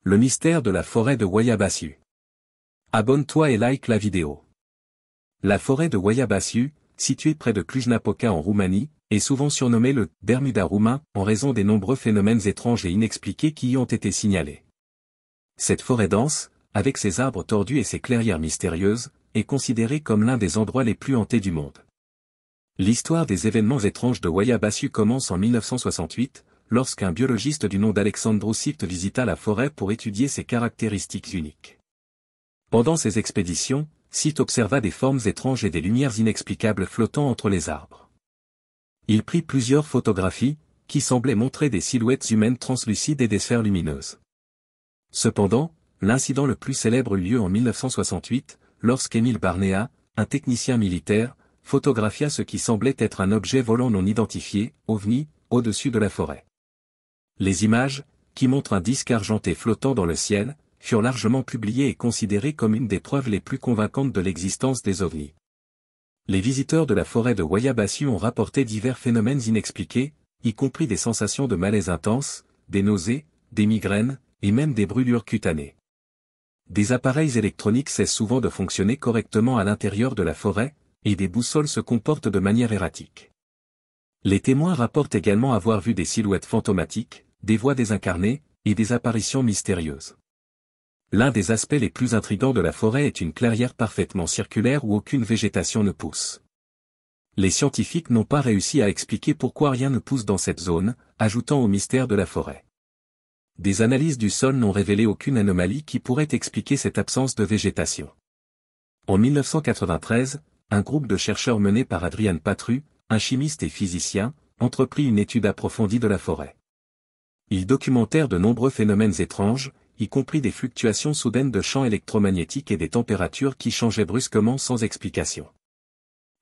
Le mystère de la forêt de Guayabasiu. Abonne-toi et like la vidéo. La forêt de Guayabasiu, située près de Cluj-Napoca en Roumanie, est souvent surnommée le « Bermuda roumain » en raison des nombreux phénomènes étranges et inexpliqués qui y ont été signalés. Cette forêt dense, avec ses arbres tordus et ses clairières mystérieuses, est considérée comme l'un des endroits les plus hantés du monde. L'histoire des événements étranges de Guayabasiu commence en 1968, lorsqu'un biologiste du nom d'Alexandru Sift visita la forêt pour étudier ses caractéristiques uniques. Pendant ses expéditions, Sift observa des formes étranges et des lumières inexplicables flottant entre les arbres. Il prit plusieurs photographies, qui semblaient montrer des silhouettes humaines translucides et des sphères lumineuses. Cependant, l'incident le plus célèbre eut lieu en 1968, lorsqu'Émile Barnéat, un technicien militaire, photographia ce qui semblait être un objet volant non identifié, OVNI, au-dessus de la forêt. Les images, qui montrent un disque argenté flottant dans le ciel, furent largement publiées et considérées comme une des preuves les plus convaincantes de l'existence des ovnis. Les visiteurs de la forêt de Guayabasiu ont rapporté divers phénomènes inexpliqués, y compris des sensations de malaise intense, des nausées, des migraines, et même des brûlures cutanées. Des appareils électroniques cessent souvent de fonctionner correctement à l'intérieur de la forêt, et des boussoles se comportent de manière erratique. Les témoins rapportent également avoir vu des silhouettes fantomatiques, des voix désincarnées, et des apparitions mystérieuses. L'un des aspects les plus intrigants de la forêt est une clairière parfaitement circulaire où aucune végétation ne pousse. Les scientifiques n'ont pas réussi à expliquer pourquoi rien ne pousse dans cette zone, ajoutant au mystère de la forêt. Des analyses du sol n'ont révélé aucune anomalie qui pourrait expliquer cette absence de végétation. En 1993, un groupe de chercheurs mené par Adrian Patru, un chimiste et physicien, entreprit une étude approfondie de la forêt. Ils documentèrent de nombreux phénomènes étranges, y compris des fluctuations soudaines de champs électromagnétiques et des températures qui changeaient brusquement sans explication.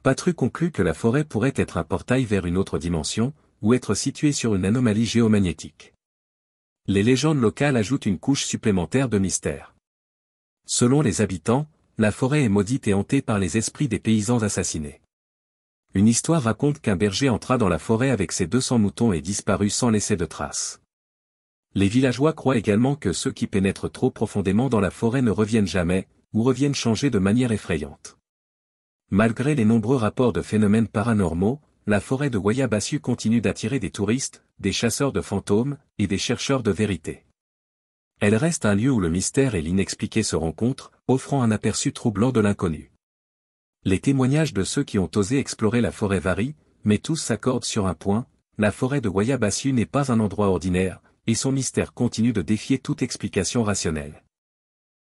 Patru conclut que la forêt pourrait être un portail vers une autre dimension, ou être située sur une anomalie géomagnétique. Les légendes locales ajoutent une couche supplémentaire de mystère. Selon les habitants, la forêt est maudite et hantée par les esprits des paysans assassinés. Une histoire raconte qu'un berger entra dans la forêt avec ses 200 moutons et disparut sans laisser de traces. Les villageois croient également que ceux qui pénètrent trop profondément dans la forêt ne reviennent jamais, ou reviennent changés de manière effrayante. Malgré les nombreux rapports de phénomènes paranormaux, la forêt de Guayabasiu continue d'attirer des touristes, des chasseurs de fantômes, et des chercheurs de vérité. Elle reste un lieu où le mystère et l'inexpliqué se rencontrent, offrant un aperçu troublant de l'inconnu. Les témoignages de ceux qui ont osé explorer la forêt varient, mais tous s'accordent sur un point, la forêt de Guayabasiu n'est pas un endroit ordinaire, et son mystère continue de défier toute explication rationnelle.